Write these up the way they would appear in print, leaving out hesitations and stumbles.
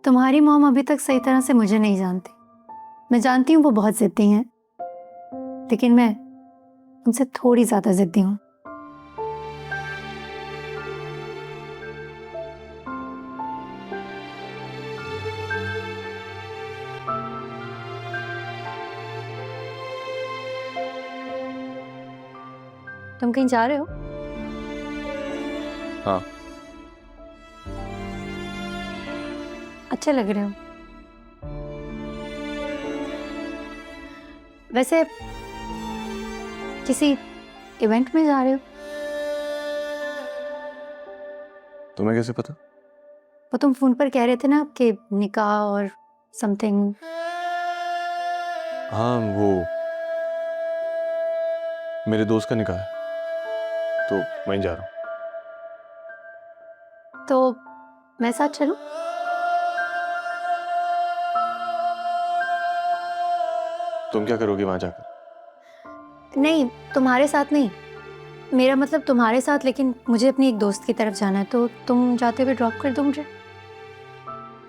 तुम्हारी मॉम अभी तक सही तरह से मुझे नहीं जानती। मैं जानती हूँ वो बहुत जिद्दी हैं, लेकिन मैं उनसे थोड़ी ज्यादा जिद्दी हूँ। तुम कहीं जा रहे हो? हाँ। अच्छे लग रहे हो। वैसे किसी इवेंट में जा रहे हो? तुम्हें कैसे पता? वो तुम फोन पर कह रहे थे ना कि निकाह और समथिंग। हाँ, वो मेरे दोस्त का निकाह है, तो वहीं जा रहा हूँ। तो मैं साथ चलूं? तुम क्या करोगी वहां जाकर? नहीं, तुम्हारे साथ नहीं, मेरा मतलब तुम्हारे साथ, लेकिन मुझे अपनी एक दोस्त की तरफ जाना है, तो तुम जाते हुए ड्रॉप कर दो मुझे।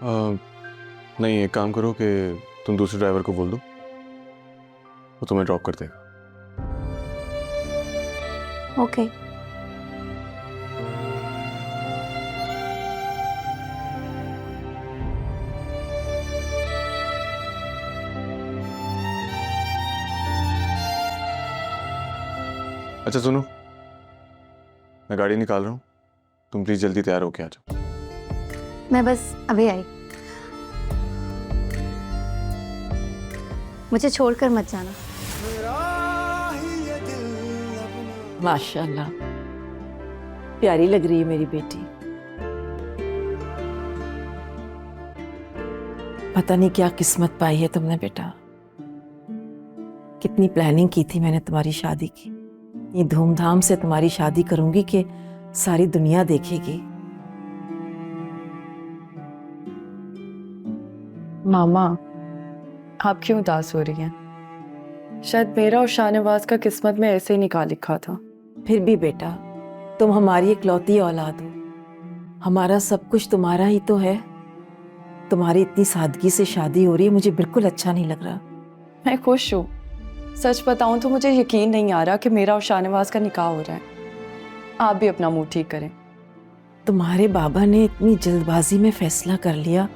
नहीं, एक काम करो कि तुम दूसरे ड्राइवर को बोल दो, वो तुम्हें ड्रॉप कर देगा। ओके। अच्छा सुनो, मैं गाड़ी निकाल रहा हूँ, तुम प्लीज जल्दी तैयार होके आ जाओ। मैं बस अभी आई, मुझे छोड़कर मत जाना। माशाल्लाह, प्यारी लग रही है मेरी बेटी। पता नहीं क्या किस्मत पाई है तुमने बेटा। कितनी प्लानिंग की थी मैंने तुम्हारी शादी की। ये धूमधाम से तुम्हारी शादी करूंगी कि सारी दुनिया देखेगी। मामा, आप क्यों उदास हो रही हैं? शायद मेरा और शाहनवाज का किस्मत में ऐसे ही निकाल लिखा था। फिर भी बेटा, तुम हमारी इकलौती औलाद हो, हमारा सब कुछ तुम्हारा ही तो है। तुम्हारी इतनी सादगी से शादी हो रही है, मुझे बिल्कुल अच्छा नहीं लग रहा। मैं खुश हूँ। सच बताऊं तो मुझे यकीन नहीं आ रहा कि मेरा और शाहनवाज का निकाह हो रहा है। आप भी अपना मुंह ठीक करें। तुम्हारे बाबा ने इतनी जल्दबाजी में फैसला कर लिया,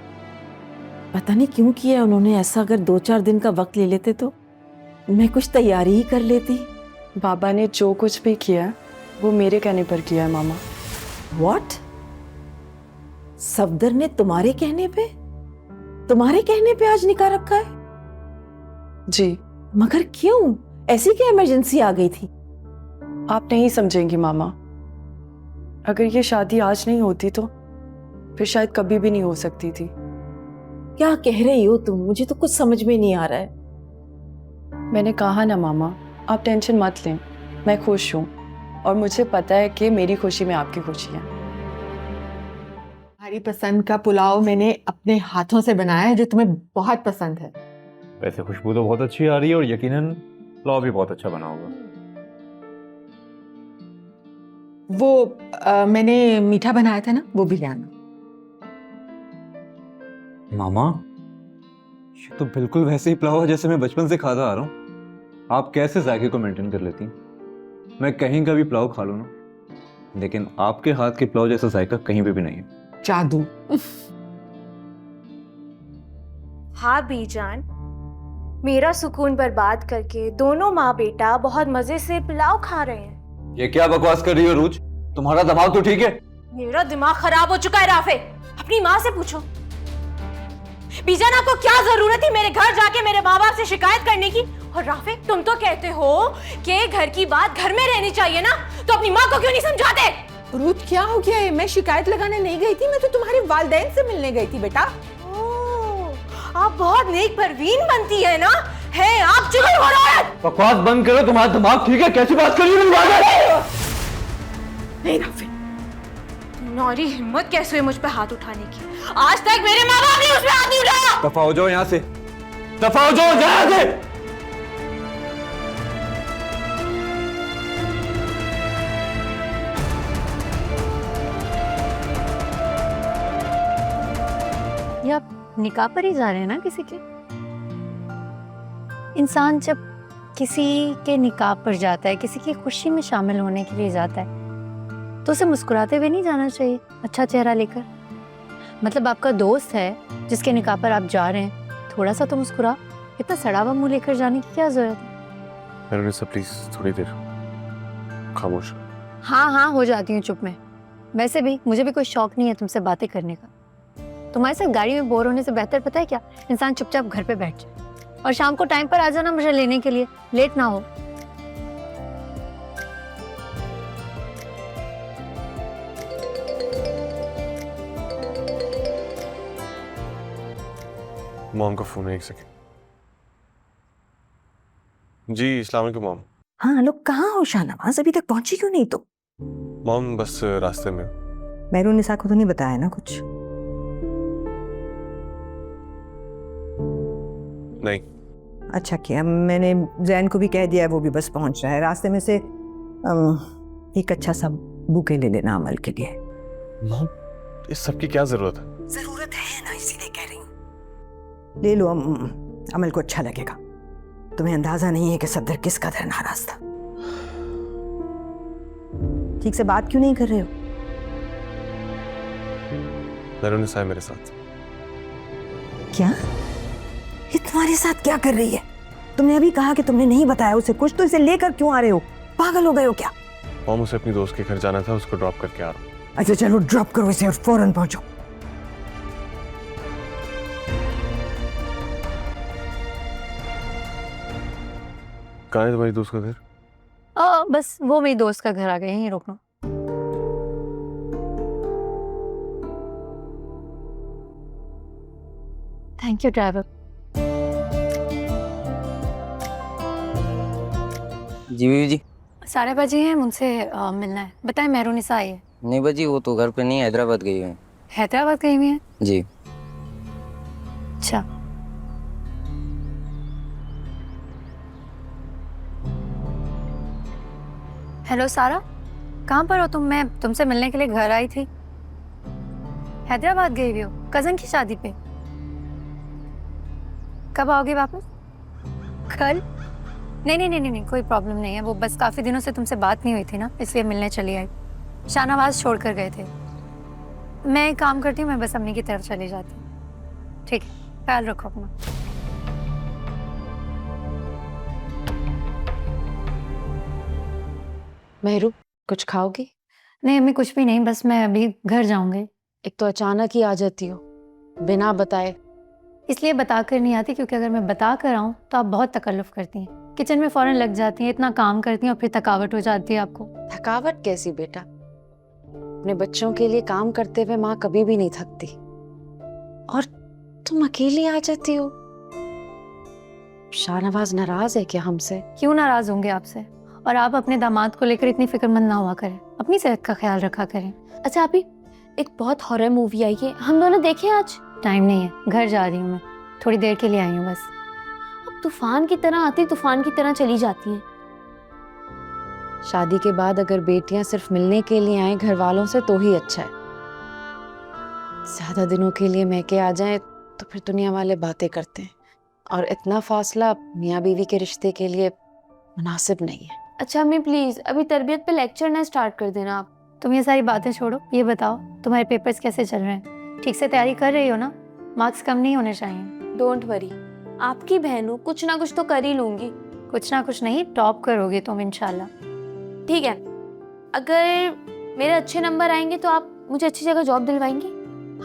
पता नहीं क्यों किया उन्होंने ऐसा। अगर 2-4 दिन का वक्त ले लेते तो मैं कुछ तैयारी ही कर लेती। बाबा ने जो कुछ भी किया है वो मेरे कहने पर किया है मामा। व्हाट? सफदर ने तुम्हारे कहने पे आज निकाह रखा है? जी। मगर क्यों? ऐसी क्या इमरजेंसी आ गई थी? आप नहीं समझेंगी मामा। अगर ये शादी आज नहीं होती तो फिर शायद कभी भी नहीं हो सकती थी। क्या कह रही हो तुम? मुझे तो कुछ समझ में नहीं आ रहा है। मैंने कहा ना मामा, आप टेंशन मत लें। मैं खुश हूँ और मुझे पता है कि मेरी खुशी में आपकी खुशी है। तुम्हारी पसंद का पुलाव मैंने अपने हाथों से बनाया है, जो तुम्हें बहुत पसंद है। वैसे खुशबू तो बहुत अच्छी आ रही है और यकीनन पुलाव भी बहुत अच्छा बना होगा। वो मैंने मीठा बनाया था ना, वो भी लाना। मामा, ये तो बिल्कुल वैसे ही पुलाव है जैसे मैं बचपन से खाता आ रहा हूँ। आप कैसे जायके को मेंटेन कर लेती हैं? मैं कहीं का भी पुलाव खा लूँ ना, लेकिन आपके हाथ के पुलाव जैसा जायका कहीं पे भी नहीं है। जादू। हाँ बीजान, मेरा सुकून बर्बाद करके दोनों माँ बेटा बहुत मजे से पुलाव खा रहे हैं। ये क्या बकवास कर रही हो रूज? तुम्हारा दिमाग तो ठीक है? मेरा दिमाग खराब हो चुका है राफे, अपनी माँ से पूछो। बीजान, आपको क्या जरूरत थी मेरे घर जाके मेरे माँ बाप से शिकायत करने की? और राफे, तुम तो कहते हो कि घर की बात घर में रहनी चाहिए ना, तो अपनी माँ को क्यों नहीं समझाते? रूथ, क्या हो गया है? मैं शिकायत लगाने नहीं गई थी, मैं तो तुम्हारे वालिदैन से मिलने गई थी बेटा। आप बहुत नेक परवीन बनती है ना, है आप चुगलखोर औरत। बकवास बंद करो, तुम्हारा दिमाग ठीक है? कैसी बात कर रही हो? नहीं राफे, तुम्हारी हिम्मत कैसे हुई मुझ पे हाथ उठाने की? आज तक मेरे माँ बाप ने उस पे हाथ नहीं उठाया। दफा हो जाओ यहाँ से, दफा हो जाओ यहाँ से। ये आप निकाह पर ही जा रहे हैं ना किसी के? इंसान जब किसी के निकाह पर जाता है, किसी की खुशी में शामिल होने के लिए जाता है, तो उसे मुस्कुराते हुए नहीं जाना चाहिए, अच्छा चेहरा लेकर। मतलब आपका दोस्त है जिसके निकाह पर आप जा रहे हैं, थोड़ा सा तो मुस्कुरा। इतना सड़ा हुआ मुंह लेकर जाने की क्या जरूरत है? मेहरुनिसा प्लीज थोड़ी देर खामोश। हाँ हो जाती हूँ चुप मैं। वैसे भी मुझे भी कोई शौक नहीं है तुमसे बातें करने का। तुम्हारे साथ गाड़ी में बोर होने से बेहतर पता है क्या, इंसान चुपचाप घर पे बैठ जाए और शाम को टाइम पर आ जाना मुझे लेने के लिए, लेट ना हो। मॉम का फोन है, एक सेकंड। जी अस्सलाम वालेकुम मॉम। हाँ लोग कहाँ हो शाहनवाज, अभी तक पहुंची क्यों नहीं तो? मॉम बस रास्ते में। मेहरुनिसा को तो नहीं बताया ना कुछ? नहीं। अच्छा किया, मैंने जैन को भी कह दिया है, वो भी बस पहुंच रहा है। रास्ते में से एक अच्छा सा बुके ले लेना अमल के लिए। मॉम इस सब की क्या जरूरत है? जरूरत है ना, इसीलिए कह रही हूँ। ले लो, अमल को अच्छा लगेगा। तुम्हें अंदाजा नहीं है कि सफदर किस कदर नाराज था। ठीक से बात क्यों नहीं कर रहे हो? मेहरुनिसा है मेरे साथ। क्या? ये तुम्हारे साथ क्या कर रही है? तुमने अभी कहा कि तुमने नहीं बताया उसे कुछ, तो इसे लेकर क्यों आ रहे हो? पागल हो गए हो क्या? मॉम उसे अपनी दोस्त के घर जाना था, उसको ड्रॉप करके आ रहा हूँ। अच्छा चलो ड्रॉप करो इसे और फौरन पहुंचो। कहाँ है तुम्हारी दोस्त का घर? बस वो मेरी दोस्त का घर आ गए, यहीं रुकना। Thank you driver. जी बीवी जी। सारे बजे हैं, मुझसे मिलना है। बताएं मेहरुनिसा आई है? नहीं बाजी, वो तो घर पे नहीं, हैदराबाद गई हुई है। हैदराबाद गई हुई है? जी। अच्छा। हेलो सारा, कहाँ पर हो तुम? मैं तुमसे मिलने के लिए घर आई थी। हैदराबाद गई हुई हो कजन की शादी पे? कब आओगे वापस? कल? नहीं, कोई प्रॉब्लम नहीं है। वो बस काफ़ी दिनों से तुमसे बात नहीं हुई थी ना, इसलिए मिलने चली आई। शाहनवाज छोड़ कर गए थे। मैं एक काम करती हूँ, मैं बस अम्मी की तरफ चली जाती हूँ। ठीक है, ख्याल रखो अपना। मेहरू, कुछ खाओगी? नहीं अम्मी, कुछ भी नहीं, बस मैं अभी घर जाऊंगी। एक तो अचानक ही आ जाती हो बिना बताए। इसलिए बता कर नहीं आती क्योंकि अगर मैं बता कर आऊँ तो आप बहुत तकल्लुफ़ करती हैं, किचन में फ़ौरन लग जाती हैं, इतना काम करती हैं और फिर थकावट हो जाती है आपको। थकावट कैसी बेटा? अपने बच्चों के लिए काम करते हुए माँ कभी भी नहीं थकती, और तुम अकेली आ जाती हो। शाहनवाज नाराज है क्या हमसे? क्यों नाराज़ होंगे आपसे? और आप अपने दामाद को लेकर इतनी फिक्रमंद ना हुआ करें, अपनी सेहत का ख्याल रखा करें। अच्छा अभी एक बहुत हॉरर मूवी आई है, हम दोनों देखें आज? टाइम नहीं है, घर जा रही हूँ मैं, थोड़ी देर के लिए आई हूँ बस। अब तूफान की तरह आती, तूफान की तरह चली जाती हैं। शादी के बाद अगर बेटियां सिर्फ मिलने के लिए आए घर वालों से तो ही अच्छा है। ज्यादा दिनों के लिए मैके आ जाएं तो फिर दुनिया वाले बातें करते हैं, और इतना फासला मियाँ बीवी के रिश्ते के लिए मुनासिब नहीं है। अच्छा अम्मी प्लीज अभी तरबियत पे लेक्चर ना स्टार्ट कर देना आप। तुम ये सारी बातें छोड़ो, ये बताओ तुम्हारे पेपर्स कैसे चल रहे हैं? ठीक से तैयारी कर रही हो ना? मार्क्स कम नहीं होने चाहिए। डोंट वरी, आपकी बहन हूँ, कुछ ना कुछ तो कर ही लूंगी। कुछ ना कुछ नहीं, टॉप करोगी तुम इंशाल्लाह। ठीक है, अगर मेरे अच्छे नंबर आएंगे तो आप मुझे अच्छी जगह जॉब दिलवाएंगी?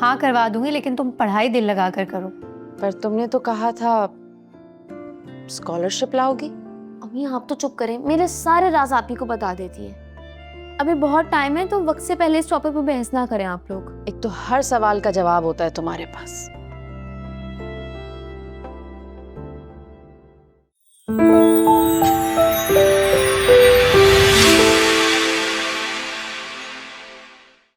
हाँ करवा दूंगी, लेकिन तुम पढ़ाई दिल लगा कर करो। पर तुमने तो कहा था स्कॉलरशिप लाओगी। अम्मी आप तो चुप करें, मेरे सारे राज आप ही को बता देती है। अभी बहुत टाइम है, तो वक्त से पहले इस टॉपिक पे बहस ना करें आप लोग। एक तो हर सवाल का जवाब होता है तुम्हारे पास।